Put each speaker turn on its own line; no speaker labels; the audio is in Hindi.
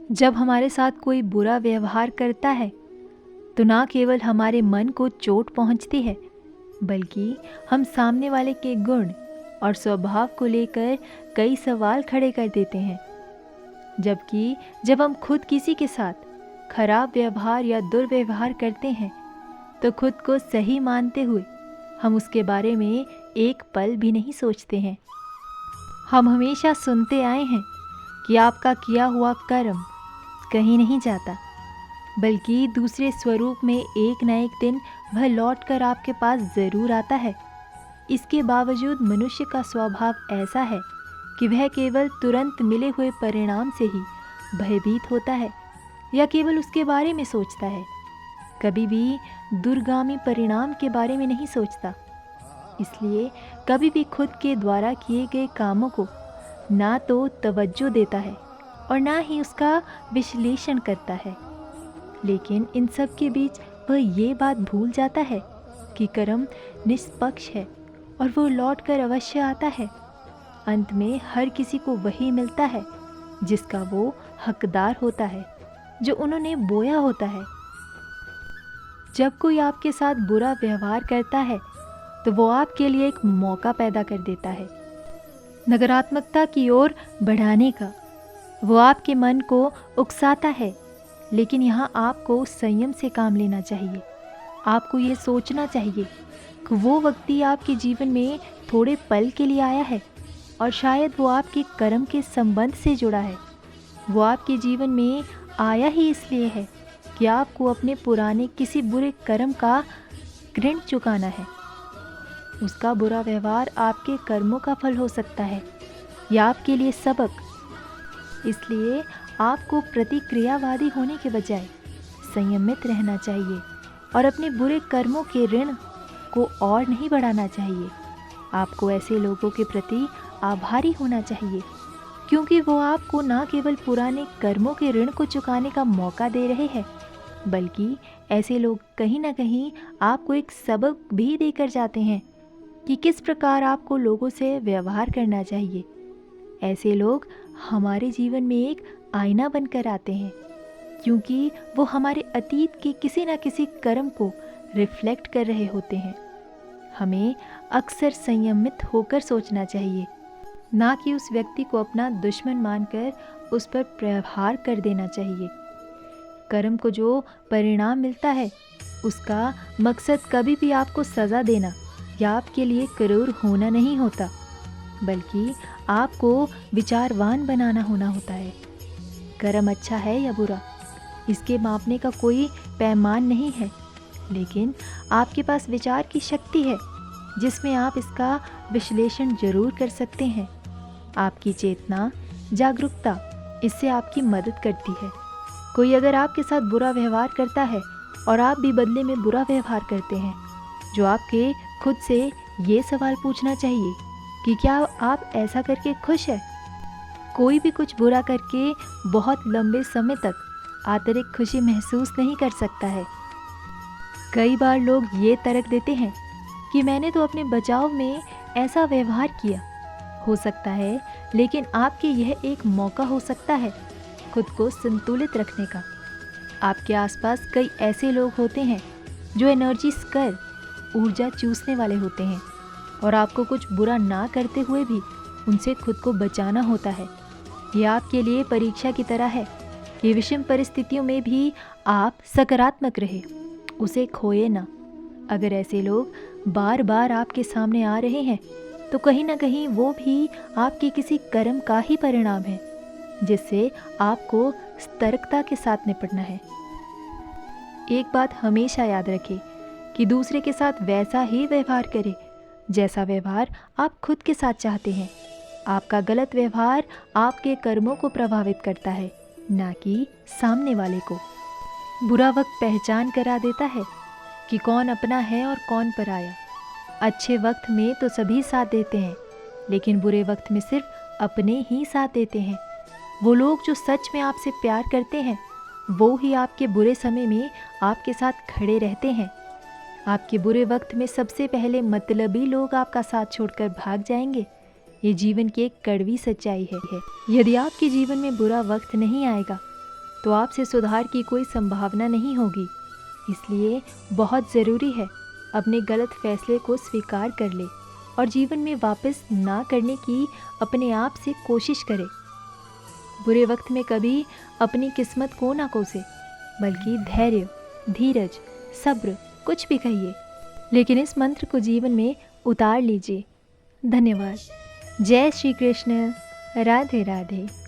जब हमारे साथ कोई बुरा व्यवहार करता है तो ना केवल हमारे मन को चोट पहुंचती है, बल्कि हम सामने वाले के गुण और स्वभाव को लेकर कई सवाल खड़े कर देते हैं। जबकि जब हम खुद किसी के साथ खराब व्यवहार या दुर्व्यवहार करते हैं तो खुद को सही मानते हुए हम उसके बारे में एक पल भी नहीं सोचते हैं। हम हमेशा सुनते आए हैं कि आपका किया हुआ कर्म कहीं नहीं जाता, बल्कि दूसरे स्वरूप में एक न एक दिन वह लौटकर आपके पास ज़रूर आता है। इसके बावजूद मनुष्य का स्वभाव ऐसा है कि वह केवल तुरंत मिले हुए परिणाम से ही भयभीत होता है या केवल उसके बारे में सोचता है, कभी भी दूरगामी परिणाम के बारे में नहीं सोचता। इसलिए कभी भी खुद के द्वारा किए गए कामों को ना तो तवज्जो देता है और ना ही उसका विश्लेषण करता है। लेकिन इन सब के बीच वह ये बात भूल जाता है कि कर्म निष्पक्ष है और वो लौट कर अवश्य आता है। अंत में हर किसी को वही मिलता है जिसका वो हकदार होता है, जो उन्होंने बोया होता है। जब कोई आपके साथ बुरा व्यवहार करता है तो वो आपके लिए एक मौका पैदा कर देता है नकारात्मकता की ओर बढ़ाने का। वो आपके मन को उकसाता है, लेकिन यहाँ आपको संयम से काम लेना चाहिए। आपको ये सोचना चाहिए कि वो व्यक्ति आपके जीवन में थोड़े पल के लिए आया है और शायद वो आपके कर्म के संबंध से जुड़ा है। वो आपके जीवन में आया ही इसलिए है कि आपको अपने पुराने किसी बुरे कर्म का ऋण चुकाना है। उसका बुरा व्यवहार आपके कर्मों का फल हो सकता है या आपके लिए सबक। इसलिए आपको प्रतिक्रियावादी होने के बजाय संयमित रहना चाहिए और अपने बुरे कर्मों के ऋण को और नहीं बढ़ाना चाहिए। आपको ऐसे लोगों के प्रति आभारी होना चाहिए, क्योंकि वो आपको न केवल पुराने कर्मों के ऋण को चुकाने का मौका दे रहे हैं, बल्कि ऐसे लोग कहीं ना कहीं आपको एक सबक भी देकर जाते हैं कि किस प्रकार आपको लोगों से व्यवहार करना चाहिए। ऐसे लोग हमारे जीवन में एक आईना बनकर आते हैं, क्योंकि वो हमारे अतीत के किसी न किसी कर्म को रिफ्लेक्ट कर रहे होते हैं। हमें अक्सर संयमित होकर सोचना चाहिए, ना कि उस व्यक्ति को अपना दुश्मन मानकर उस पर प्रहार कर देना चाहिए। कर्म को जो परिणाम मिलता है उसका मकसद कभी भी आपको सज़ा देना या आपके लिए क्रूर होना नहीं होता, बल्कि आपको विचारवान बनाना होता है। कर्म अच्छा है या बुरा, इसके मापने का कोई पैमान नहीं है, लेकिन आपके पास विचार की शक्ति है जिसमें आप इसका विश्लेषण जरूर कर सकते हैं। आपकी चेतना, जागरूकता इससे आपकी मदद करती है। कोई अगर आपके साथ बुरा व्यवहार करता है और आप भी बदले में बुरा व्यवहार करते हैं, जो आपके खुद से ये सवाल पूछना चाहिए कि क्या आप ऐसा करके खुश हैं? कोई भी कुछ बुरा करके बहुत लंबे समय तक आंतरिक खुशी महसूस नहीं कर सकता है। कई बार लोग ये तर्क देते हैं कि मैंने तो अपने बचाव में ऐसा व्यवहार किया, हो सकता है, लेकिन आपके यह एक मौका हो सकता है खुद को संतुलित रखने का। आपके आसपास कई ऐसे लोग होते हैं जो एनर्जी स्कर, ऊर्जा चूसने वाले होते हैं, और आपको कुछ बुरा ना करते हुए भी उनसे खुद को बचाना होता है। यह आपके लिए परीक्षा की तरह है कि विषम परिस्थितियों में भी आप सकारात्मक रहे, उसे खोए ना। अगर ऐसे लोग बार बार आपके सामने आ रहे हैं तो कहीं ना कहीं वो भी आपके किसी कर्म का ही परिणाम है, जिससे आपको सतर्कता के साथ निपटना है। एक बात हमेशा याद रखें कि दूसरे के साथ वैसा ही व्यवहार करें जैसा व्यवहार आप खुद के साथ चाहते हैं। आपका गलत व्यवहार आपके कर्मों को प्रभावित करता है, ना कि सामने वाले को। बुरा वक्त पहचान करा देता है कि कौन अपना है और कौन पराया। अच्छे वक्त में तो सभी साथ देते हैं, लेकिन बुरे वक्त में सिर्फ अपने ही साथ देते हैं। वो लोग जो सच में आपसे प्यार करते हैं वो ही आपके बुरे समय में आपके साथ खड़े रहते हैं। आपके बुरे वक्त में सबसे पहले मतलबी लोग आपका साथ छोड़कर भाग जाएंगे। ये जीवन की एक कड़वी सच्चाई है। यदि आपके जीवन में बुरा वक्त नहीं आएगा तो आपसे सुधार की कोई संभावना नहीं होगी। इसलिए बहुत ज़रूरी है अपने गलत फैसले को स्वीकार कर ले और जीवन में वापस ना करने की अपने आप से कोशिश करें। बुरे वक्त में कभी अपनी किस्मत को ना कोसे, बल्कि धैर्य, धीरज, सब्र, कुछ भी कहिए, लेकिन इस मंत्र को जीवन में उतार लीजिए। धन्यवाद। जय श्री कृष्ण। राधे राधे।